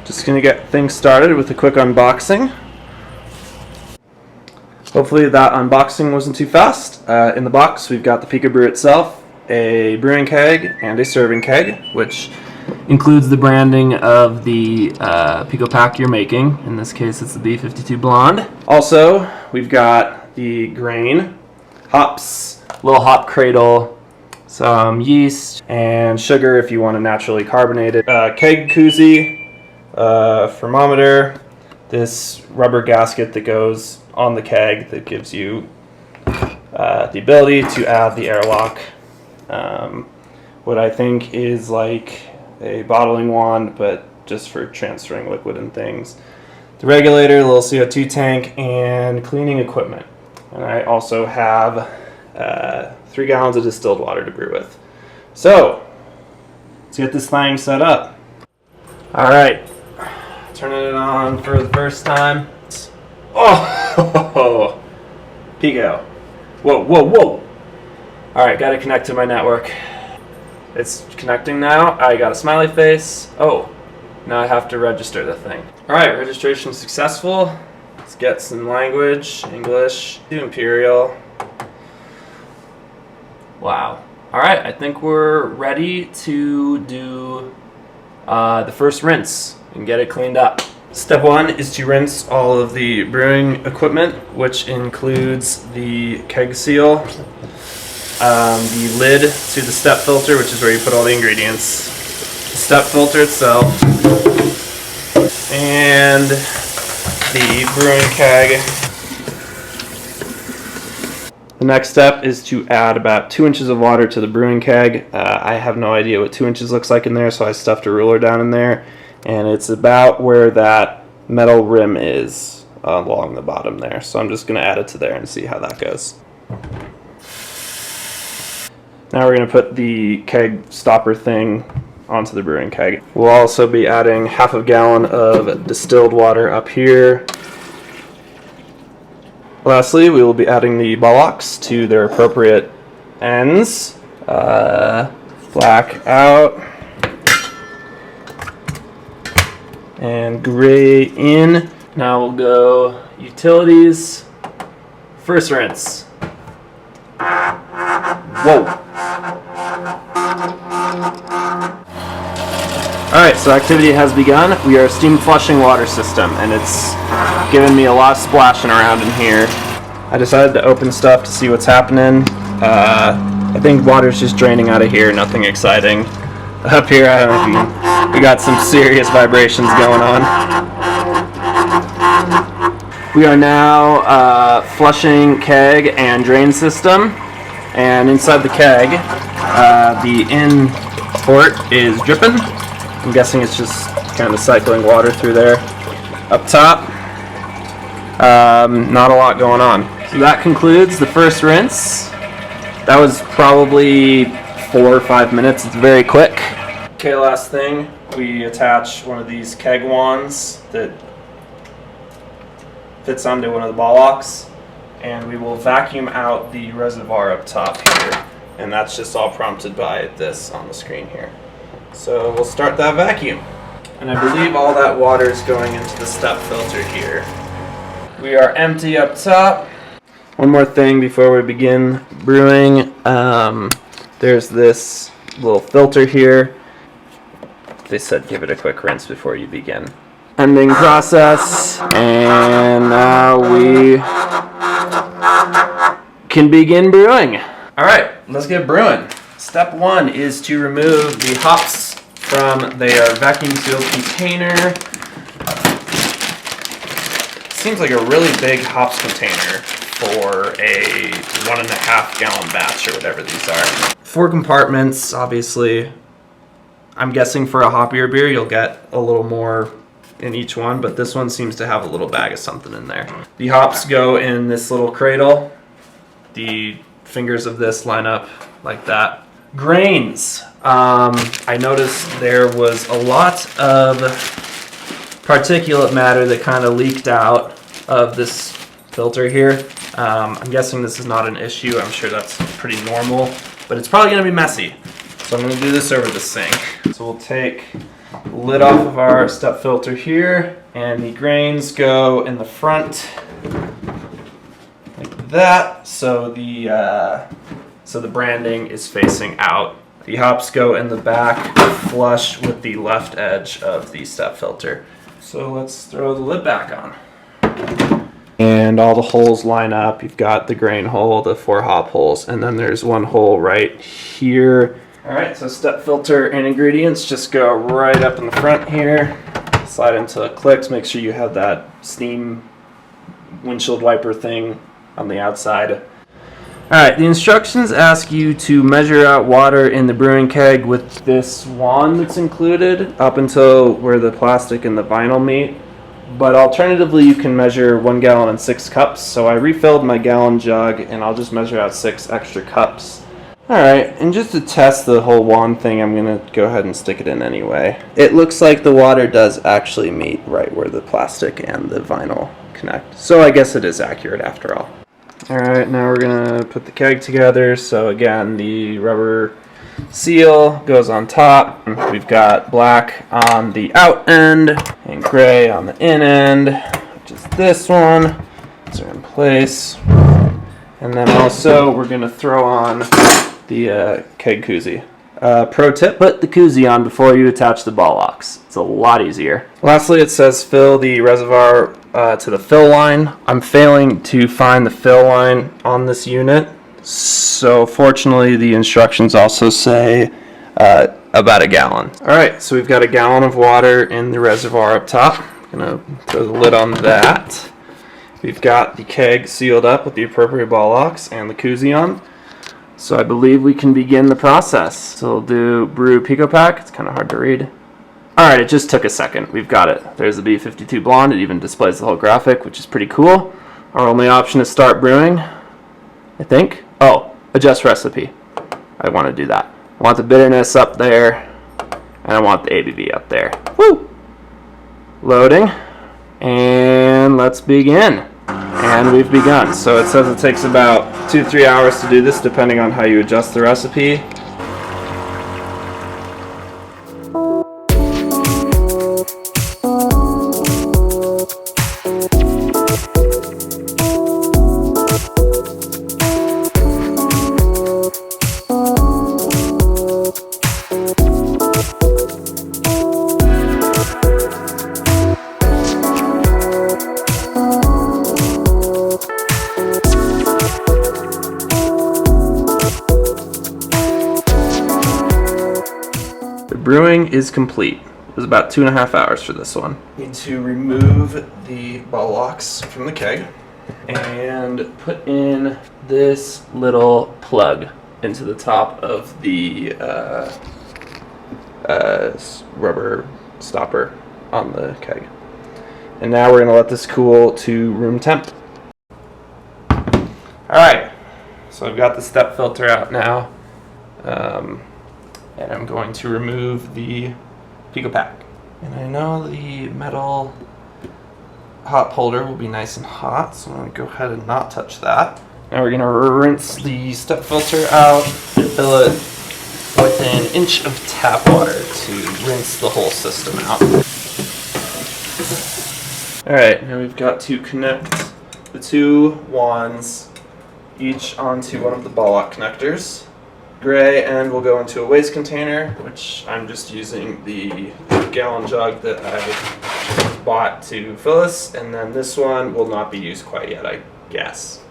Just going to get things started with a quick unboxing. Hopefully that unboxing wasn't too fast. In the box we've got the PicoBrew itself, a brewing keg, and a serving keg, which includes the branding of the Pico pack you're making. In this case it's the B52 Blonde. Also, we've got the grain, hops, little hop cradle, some yeast, and sugar if you want to naturally carbonate it. Keg koozie, thermometer, this rubber gasket that goes on the keg that gives you the ability to add the airlock. What I think is like a bottling wand, but just for transferring liquid and things. The regulator, a little CO2 tank, and cleaning equipment. And I also have 3 gallons of distilled water to brew with. So, let's get this thing set up. Alright, turning it on for the first time. Oh, Pico. Whoa, whoa, whoa. Alright, gotta connect to my network. It's connecting now. I got a smiley face. Oh, now I have to register the thing. Alright, registration successful. Let's get some language, English, Imperial. Wow. Alright, I think we're ready to do the first rinse and get it cleaned up. Step 1 is to rinse all of the brewing equipment, which includes the keg seal, the lid to the step filter, which is where you put all the ingredients, the step filter itself, and the brewing keg. The next step is to add about 2 inches of water to the brewing keg. I have no idea what 2 inches looks like in there, so I stuffed a ruler down in there, and it's about where that metal rim is along the bottom there. So I'm just going to add it to there and see how that goes. Now we're going to put the keg stopper thing onto the brewing keg. We'll also be adding half a gallon of distilled water up here. Lastly, we will be adding the bollocks to their appropriate ends. Black out. And gray in. Now we'll go utilities. First rinse. Whoa. Alright, so activity has begun. We are steam flushing water system, and it's given me a lot of splashing around in here. I decided to open stuff to see what's happening. I think water's just draining out of here, nothing exciting. Up here, I don't know if we got some serious vibrations going on. We are now flushing keg and drain system, and inside the keg, the in port is dripping. I'm guessing it's just kind of cycling water through there. Up top, not a lot going on. So that concludes the first rinse. That was probably 4 or 5 minutes. It's very quick. Okay, last thing, we attach one of these keg wands that fits onto one of the bollocks, and we will vacuum out the reservoir up top here, and that's just all prompted by this on the screen here. So we'll start that vacuum. And I believe all that water is going into the step filter here. We are empty up top. One more thing before we begin brewing. There's this little filter here. They said give it a quick rinse before you begin. Ending process. And now we can begin brewing. Alright, let's get brewing. Step 1 is to remove the hops from their vacuum sealed container. Seems like a really big hops container for a 1.5 gallon batch or whatever these are. 4 compartments, obviously. I'm guessing for a hoppier beer you'll get a little more in each one, but this one seems to have a little bag of something in there. The hops go in this little cradle. The fingers of this line up like that. Grains. I noticed there was a lot of particulate matter that kind of leaked out of this filter here. I'm guessing this is not an issue. I'm sure that's pretty normal, but it's probably going to be messy. So I'm going to do this over the sink. So we'll take lid off of our step filter here, and the grains go in the front like that, so the branding is facing out. The hops go in the back flush with the left edge of the step filter. So let's throw the lid back on. And all the holes line up. You've got the grain hole, the 4 hop holes, and then there's one hole right here. All right, so step filter and ingredients just go right up in the front here. Slide into clicks. Make sure you have that steam windshield wiper thing on the outside. Alright, the instructions ask you to measure out water in the brewing keg with this wand that's included up until where the plastic and the vinyl meet. But alternatively, you can measure 1 gallon and 6 cups. So I refilled my gallon jug and I'll just measure out 6 extra cups. Alright, and just to test the whole wand thing, I'm going to go ahead and stick it in anyway. It looks like the water does actually meet right where the plastic and the vinyl connect. So I guess it is accurate after all. Alright, now we're going to put the keg together. So again, the rubber seal goes on top. We've got black on the out end and gray on the in end, which is this one. These are in place. And then also we're going to throw on the keg koozie. Pro tip, put the koozie on before you attach the ball locks. It's a lot easier. Lastly, it says fill the reservoir to the fill line. I'm failing to find the fill line on this unit. So fortunately, the instructions also say about a gallon. All right, so we've got a gallon of water in the reservoir up top. I'm gonna throw the lid on that. We've got the keg sealed up with the appropriate ball locks and the koozie on. So I believe we can begin the process. So we'll do brew Pico Pack. It's kind of hard to read. All right, it just took a second. We've got it. There's the B52 Blonde. It even displays the whole graphic, which is pretty cool. Our only option is start brewing, I think. Oh, adjust recipe. I want to do that. I want the bitterness up there, and I want the ABV up there. Woo! Loading, and let's begin. And we've begun. So it says it takes about 2 to 3 hours to do this, depending on how you adjust the recipe. Brewing is complete. It was about 2.5 hours for this one. Need to remove the ball locks from the keg and put in this little plug into the top of the rubber stopper on the keg. And now we're going to let this cool to room temp. Alright, so I've got the step filter out now. And I'm going to remove the Pico Pack. And I know the metal hop holder will be nice and hot, so I'm going to go ahead and not touch that. Now we're going to rinse the step filter out and fill it with an inch of tap water to rinse the whole system out. Alright, now we've got to connect the 2 wands each onto one of the ball lock connectors. Gray end will go into a waste container, which I'm just using the gallon jug that I bought to fill this, and then this one will not be used quite yet, I guess.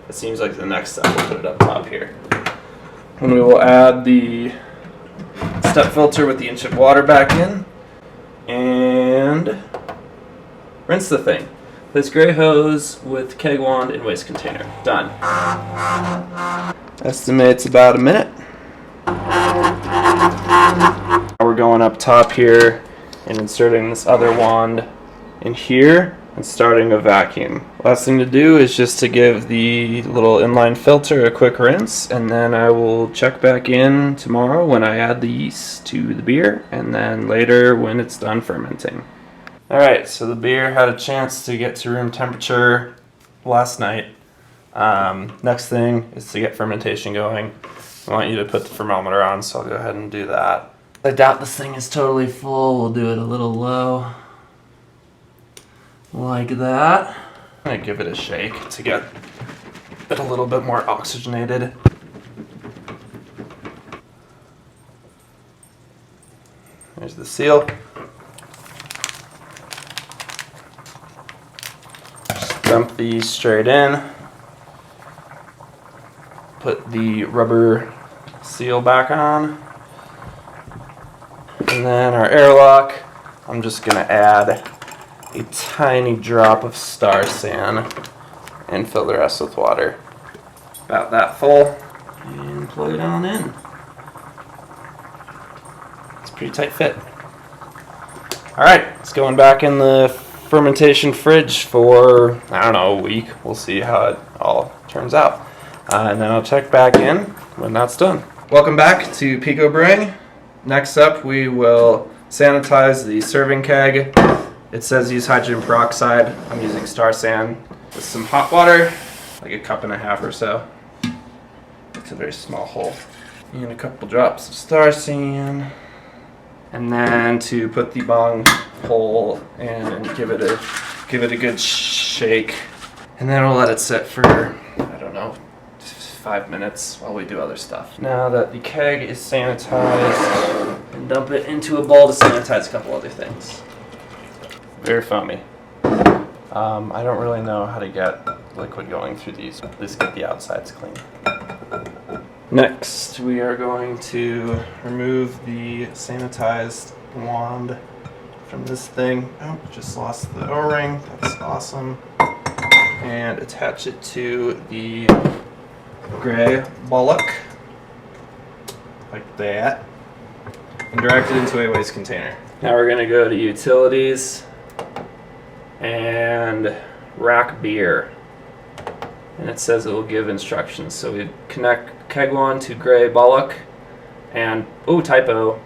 It seems like the next step we'll put it up top here. And we will add the step filter with the inch of water back in, and rinse the thing. This gray hose with keg wand and waste container. Done. Estimates about a minute. We're going up top here and inserting this other wand in here and starting a vacuum. Last thing to do is just to give the little inline filter a quick rinse, and then I will check back in tomorrow when I add the yeast to the beer, and then later when it's done fermenting. Alright, so the beer had a chance to get to room temperature last night. Next thing is to get fermentation going. I want you to put the thermometer on, so I'll go ahead and do that. I doubt this thing is totally full. We'll do it a little low. Like that. I'm gonna give it a shake to get it a little bit more oxygenated. There's the seal. Just dump these straight in. Put the rubber seal back on. And then our airlock, I'm just gonna add a tiny drop of Star San and fill the rest with water. About that full, and plug it on in. It's a pretty tight fit. All right, it's going back in the fermentation fridge for, I don't know, a week. We'll see how it all turns out. And then I'll check back in when that's done. Welcome back to PicoBrewing. Next up, we will sanitize the serving keg. It says use hydrogen peroxide. I'm using Star San with some hot water, like a cup and a half or so. It's a very small hole. And a couple drops of Star San. And then to put the bong hole in and give it a good shake. And then we'll let it sit for, I don't know, 5 minutes while we do other stuff. Now that the keg is sanitized, and dump it into a bowl to sanitize a couple other things. Very foamy. I don't really know how to get liquid going through these. At least get the outsides clean. Next, we are going to remove the sanitized wand from this thing. Oh, just lost the O-ring. That's awesome. And attach it to the gray bollock, like that, and direct it into a waste container. Now we're gonna go to utilities and rack beer, and it says it will give instructions. So we connect keg one to gray bollock, and typo,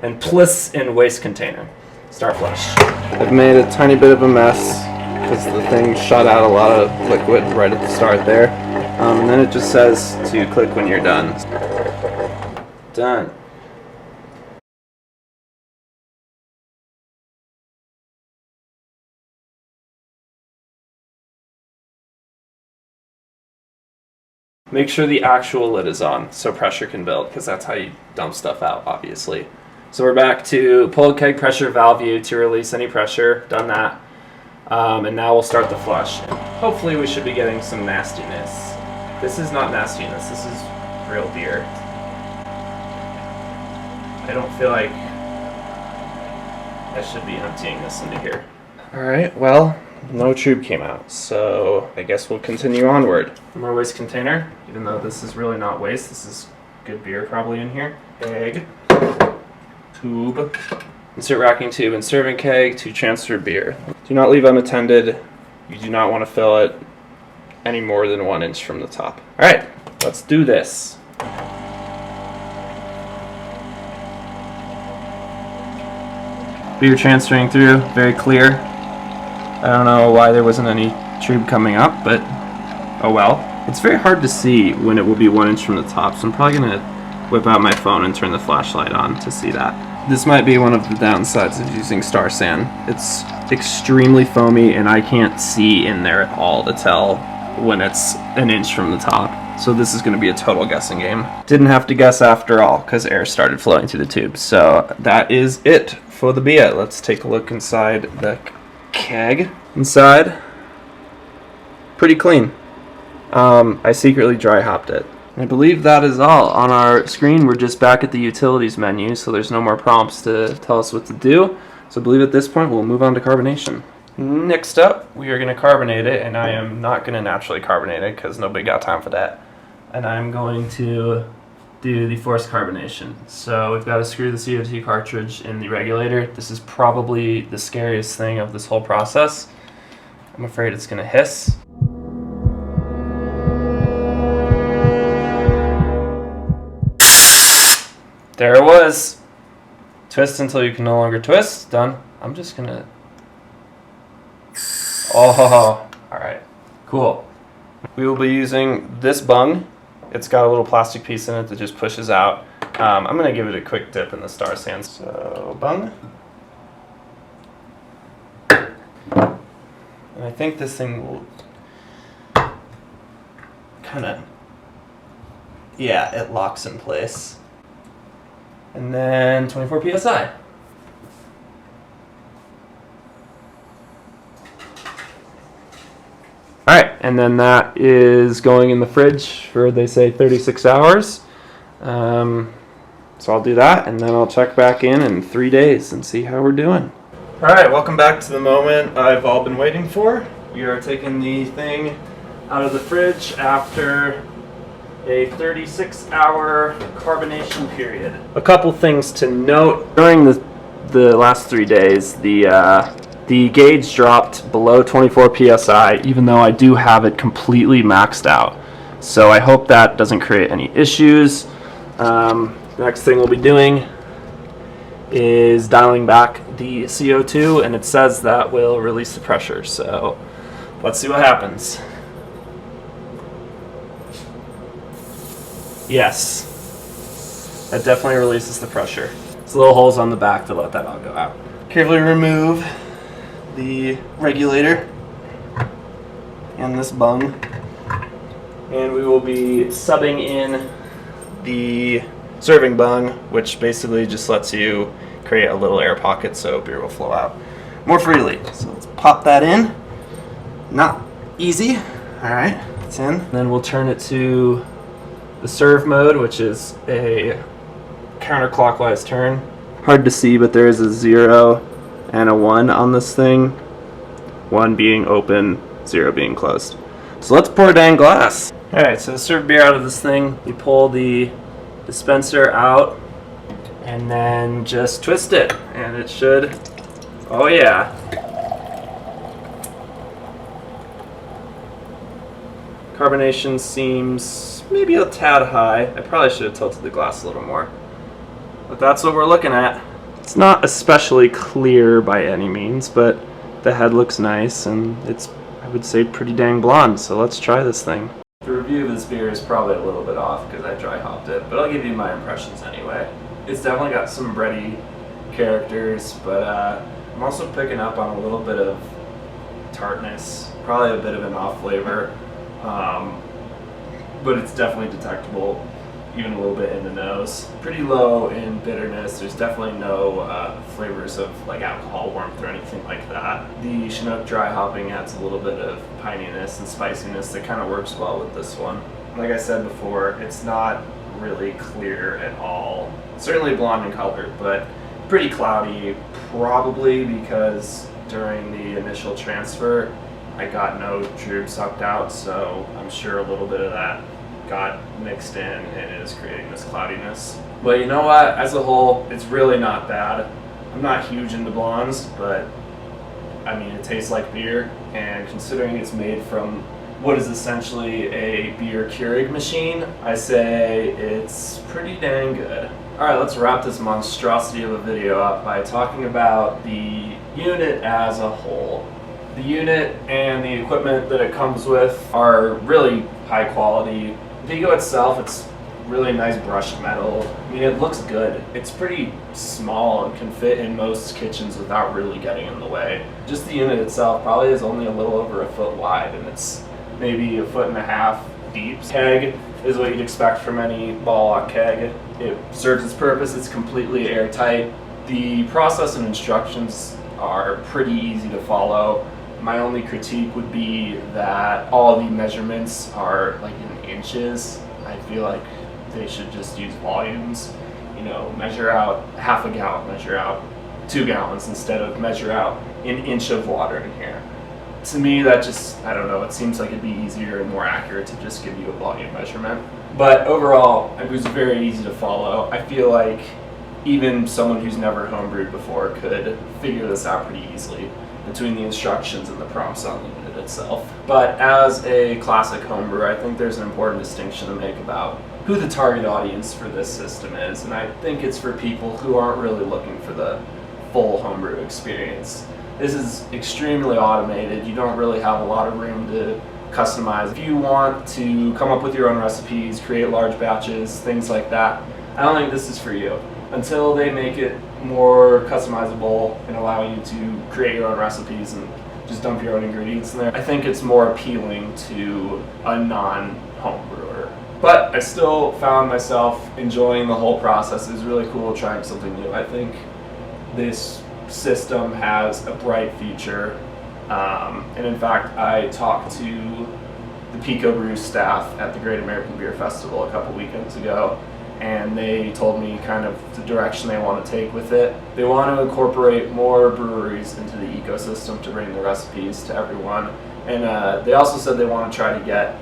and pliss in waste container. Start flush. I've made a tiny bit of a mess because the thing shot out a lot of liquid right at the start there. And then it just says to click when you're done. Done. Make sure the actual lid is on so pressure can build, because that's how you dump stuff out, obviously. So we're back to pull keg pressure valve view to release any pressure. Done that. And now we'll start the flush. Hopefully we should be getting some nastiness. This is not nastiness, this is real beer. I don't feel like I should be emptying this into here. Alright, well, no tube came out, so I guess we'll continue onward. More waste container, even though this is really not waste, this is good beer probably in here. Egg, tube, insert racking tube and serving keg to transfer beer. Do not leave unattended. You do not want to fill it any more than 1 inch from the top. Alright, let's do this. Beer transferring through, very clear. I don't know why there wasn't any tube coming up, but oh well. It's very hard to see when it will be 1 inch from the top, so I'm probably going to whip out my phone and turn the flashlight on to see that. This might be one of the downsides of using Star San. It's extremely foamy and I can't see in there at all to tell when it's 1 inch from the top. So this is going to be a total guessing game. Didn't have to guess after all because air started flowing through the tube. So that is it for the beer. Let's take a look inside the keg. Inside, pretty clean. I secretly dry hopped it. I believe that is all. On our screen, we're just back at the utilities menu, so there's no more prompts to tell us what to do. So I believe at this point we'll move on to carbonation. Next up, we are going to carbonate it, and I am not going to naturally carbonate it because nobody got time for that. And I'm going to do the forced carbonation. So we've got to screw the CO2 cartridge in the regulator. This is probably the scariest thing of this whole process. I'm afraid it's going to hiss. There it was. Twist until you can no longer twist. Done. I'm just gonna... Oh, alright. Cool. We will be using this bung. It's got a little plastic piece in it that just pushes out. I'm going to give it a quick dip in the Star Sands. So, bung. And I think this thing will kind of, yeah, it locks in place. And then 24 psi. Alright, and then that is going in the fridge for, they say, 36 hours. So I'll do that, and then I'll check back in 3 days and see how we're doing. Alright, welcome back to the moment I've all been waiting for. We are taking the thing out of the fridge after a 36-hour carbonation period. A couple things to note. During the last 3 days, the gauge dropped below 24 psi, even though I do have it completely maxed out. So I hope that doesn't create any issues. The next thing we'll be doing is dialing back the CO2, and it says that will release the pressure. So let's see what happens. Yes, that definitely releases the pressure. There's little holes on the back to let that all go out. Carefully remove the regulator and this bung, and we will be subbing in the serving bung, which basically just lets you create a little air pocket so beer will flow out more freely. So let's pop that in. Not easy. All right, it's in. Then we'll turn it to the serve mode, which is a counterclockwise turn. Hard to see, but there is a 0 and a 1 on this thing. 1 being open, 0 being closed. So let's pour dang glass. Alright, so to serve beer out of this thing, we pull the dispenser out and then just twist it, and it should, oh yeah. Carbonation seems maybe a tad high. I probably should have tilted the glass a little more. But that's what we're looking at. It's not especially clear by any means, but the head looks nice, and it's, I would say, pretty dang blonde. So let's try this thing. The review of this beer is probably a little bit off because I dry hopped it, but I'll give you my impressions anyway. It's definitely got some bready characters, but I'm also picking up on a little bit of tartness, probably a bit of an off flavor. But it's definitely detectable, even a little bit in the nose. Pretty low in bitterness. There's definitely no flavors of like alcohol warmth or anything like that. The Chinook dry hopping adds a little bit of pininess and spiciness that kind of works well with this one. Like I said before, it's not really clear at all. Certainly blonde in color, but pretty cloudy, probably because during the initial transfer I got no drube sucked out, so I'm sure a little bit of that got mixed in and is creating this cloudiness. But you know what? As a whole, it's really not bad. I'm not huge into blondes, but I mean, it tastes like beer, and considering it's made from what is essentially a beer Keurig machine, I say it's pretty dang good. Alright, let's wrap this monstrosity of a video up by talking about the unit as a whole. The unit and the equipment that it comes with are really high quality. The Pico itself, it's really nice brushed metal. I mean, it looks good. It's pretty small and can fit in most kitchens without really getting in the way. Just the unit itself probably is only a little over 1 foot wide, and it's maybe 1.5 feet deep. Keg is what you'd expect from any ball lock keg. It serves its purpose. It's completely airtight. The process and instructions are pretty easy to follow. My only critique would be that all the measurements are like in inches. I feel like they should just use volumes. You know, measure out half a gallon, measure out 2 gallons instead of measure out an inch of water in here. To me, that just, I don't know, it seems like it'd be easier and more accurate to just give you a volume measurement. But overall, it was very easy to follow. I feel like even someone who's never homebrewed before could figure this out pretty easily between the instructions and the prompts on the unit itself. But as a classic homebrewer, I think there's an important distinction to make about who the target audience for this system is, and I think it's for people who aren't really looking for the full homebrew experience. This is extremely automated. You don't really have a lot of room to customize. If you want to come up with your own recipes, create large batches, things like that, I don't think this is for you. Until they make it more customizable and allow you to create your own recipes and just dump your own ingredients in there, I think it's more appealing to a non-home brewer. But I still found myself enjoying the whole process. It was really cool trying something new. I think this system has a bright future. And in fact, I talked to the PicoBrew staff at the Great American Beer Festival a couple weekends ago, and they told me kind of the direction they want to take with it. They want to incorporate more breweries into the ecosystem to bring the recipes to everyone. And they also said they want to try to get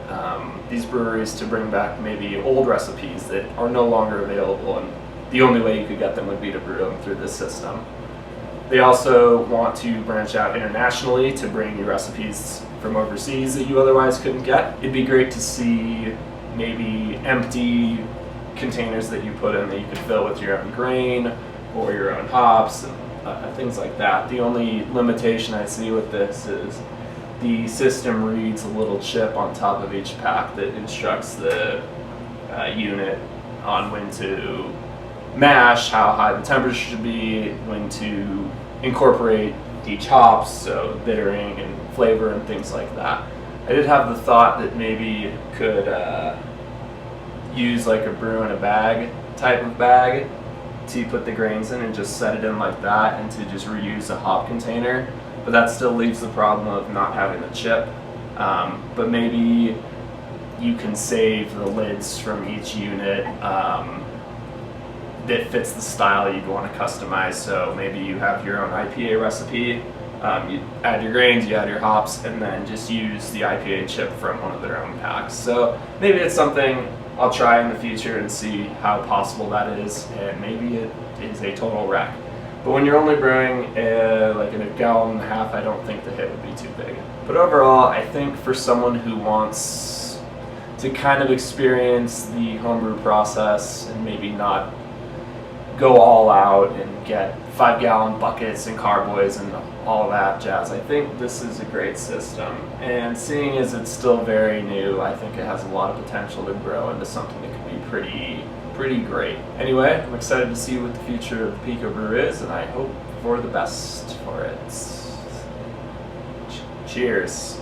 these breweries to bring back maybe old recipes that are no longer available, and the only way you could get them would be to brew them through this system. They also want to branch out internationally to bring you recipes from overseas that you otherwise couldn't get. It'd be great to see maybe empty containers that you put in that you could fill with your own grain or your own hops and things like that. The only limitation I see with this is the system reads a little chip on top of each pack that instructs the unit on when to mash, how high the temperature should be, when to incorporate each hops, so bittering and flavor and things like that. I did have the thought that maybe could use like a brew in a bag type of bag to put the grains in and just set it in like that, and to just reuse a hop container. But that still leaves the problem of not having the chip. But maybe you can save the lids from each unit that fits the style you'd want to customize. So maybe you have your own IPA recipe, you add your grains, you add your hops, and then just use the IPA chip from one of their own packs. So maybe it's something I'll try in the future and see how possible that is, and maybe it is a total wreck. But when you're only brewing like in a gallon and a half, I don't think the hit would be too big. But overall, I think for someone who wants to kind of experience the homebrew process and maybe not go all out and get 5-gallon buckets and carboys and all of that jazz, I think this is a great system. And seeing as it's still very new, I think it has a lot of potential to grow into something that could be pretty great. Anyway, I'm excited to see what the future of PicoBrew is, and I hope for the best for it. Cheers.